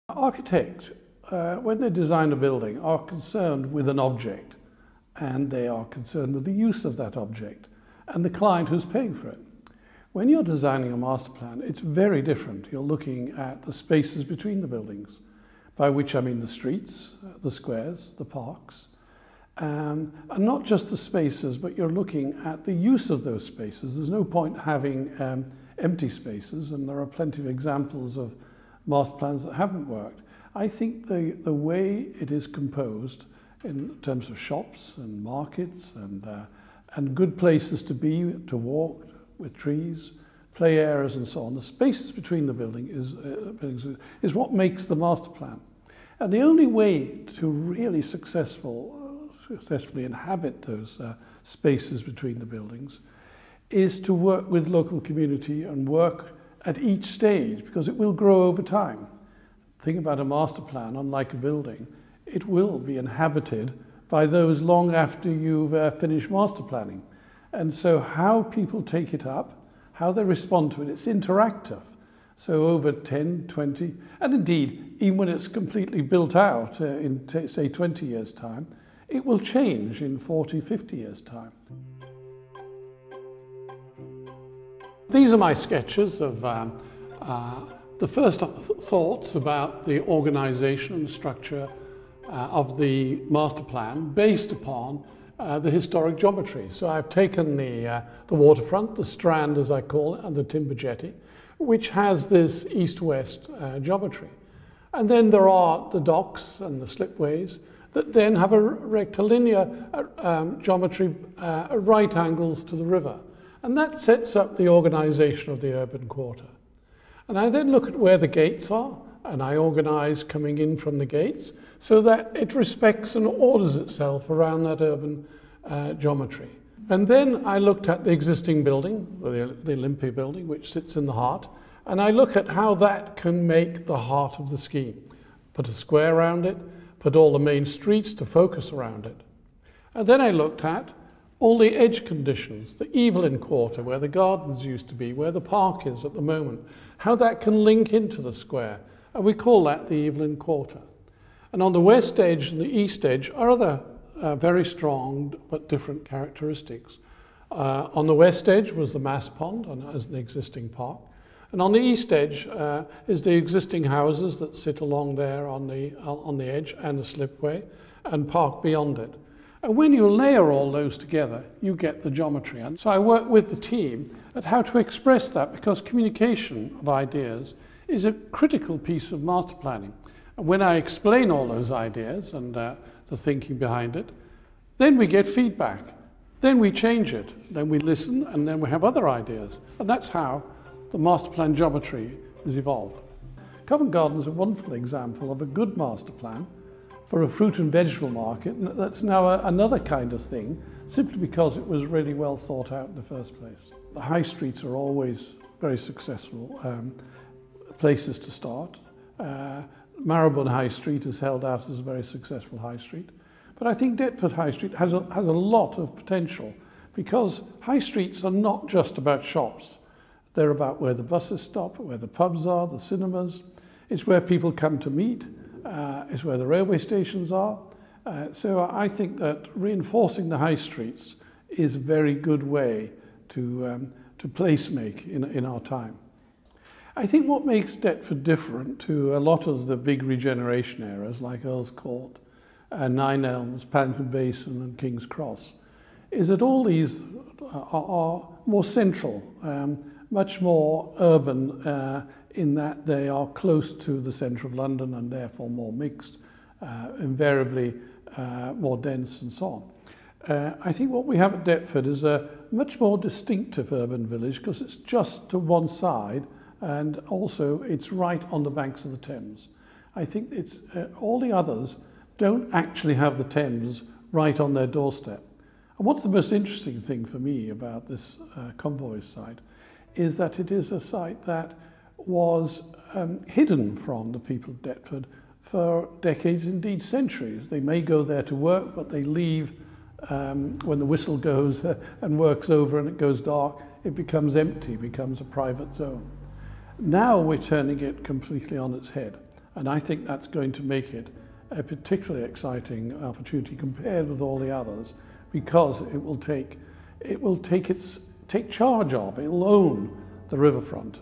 Architects, when they design a building, are concerned with an object, and they are concerned with the use of that object and the client who's paying for it. When you're designing a master plan, it's very different. You're looking at the spaces between the buildings, by which I mean the streets, the squares, the parks, and not just the spaces, but you're looking at the use of those spaces. There's no point having empty spaces, and there are plenty of examples of master plans that haven't worked. I think the way it is composed in terms of shops and markets and good places to be, to walk with trees, play areas and so on, the spaces between the buildings is what makes the master plan. And the only way to really successfully inhabit those spaces between the buildings is to work with local community and work at each stage, because it will grow over time. Think about a master plan, unlike a building, it will be inhabited by those long after you've finished master planning. And so how people take it up, how they respond to it, it's interactive. So over 10, 20, and indeed, even when it's completely built out in, say, 20 years' time, it will change in 40, 50 years' time. These are my sketches of the first thoughts about the organisation and structure of the master plan based upon the historic geometry. So I've taken the waterfront, the strand as I call it, and the timber jetty, which has this east-west geometry. And then there are the docks and the slipways that then have a rectilinear geometry at right angles to the river. And that sets up the organisation of the urban quarter. And I then look at where the gates are, and I organise coming in from the gates so that it respects and orders itself around that urban geometry. And then I looked at the existing building, the Olympia building, which sits in the heart, and I look at how that can make the heart of the scheme. Put a square around it, put all the main streets to focus around it. And then I looked at all the edge conditions, the Evelyn Quarter, where the gardens used to be, where the park is at the moment, how that can link into the square. And we call that the Evelyn Quarter. And on the west edge and the east edge are other very strong but different characteristics. On the west edge was the Mass Pond as an existing park. And on the east edge is the existing houses that sit along there on the edge and the slipway and park beyond it. And when you layer all those together, you get the geometry. And so I work with the team at how to express that, because communication of ideas is a critical piece of master planning. And when I explain all those ideas and the thinking behind it, then we get feedback. Then we change it. Then we listen, and then we have other ideas. And that's how the master plan geometry has evolved. Covent Garden is a wonderful example of a good master plan for a fruit and vegetable market, and that's now another kind of thing, simply because it was really well thought out in the first place. The high streets are always very successful places to start. Marylebone High Street is held out as a very successful high street. But I think Deptford High Street has a lot of potential, because high streets are not just about shops. They're about where the buses stop, where the pubs are, the cinemas. It's where people come to meet. It's where the railway stations are. So I think that reinforcing the high streets is a very good way to placemake in our time. I think what makes Deptford different to a lot of the big regeneration areas like Earl's Court, Nine Elms, Paddington Basin and King's Cross is that all these are more central, much more urban in that they are close to the centre of London and therefore more mixed, invariably more dense and so on. I think what we have at Deptford is a much more distinctive urban village, because it's just to one side, and also it's right on the banks of the Thames. I think it's all the others don't actually have the Thames right on their doorstep. And what's the most interesting thing for me about this Convoys site is that it is a site that was hidden from the people of Deptford for decades, indeed centuries. They may go there to work, but they leave when the whistle goes and work's over and it goes dark. It becomes empty, becomes a private zone. Now we're turning it completely on its head. And I think that's going to make it a particularly exciting opportunity compared with all the others, because it will take charge of, it will own the riverfront.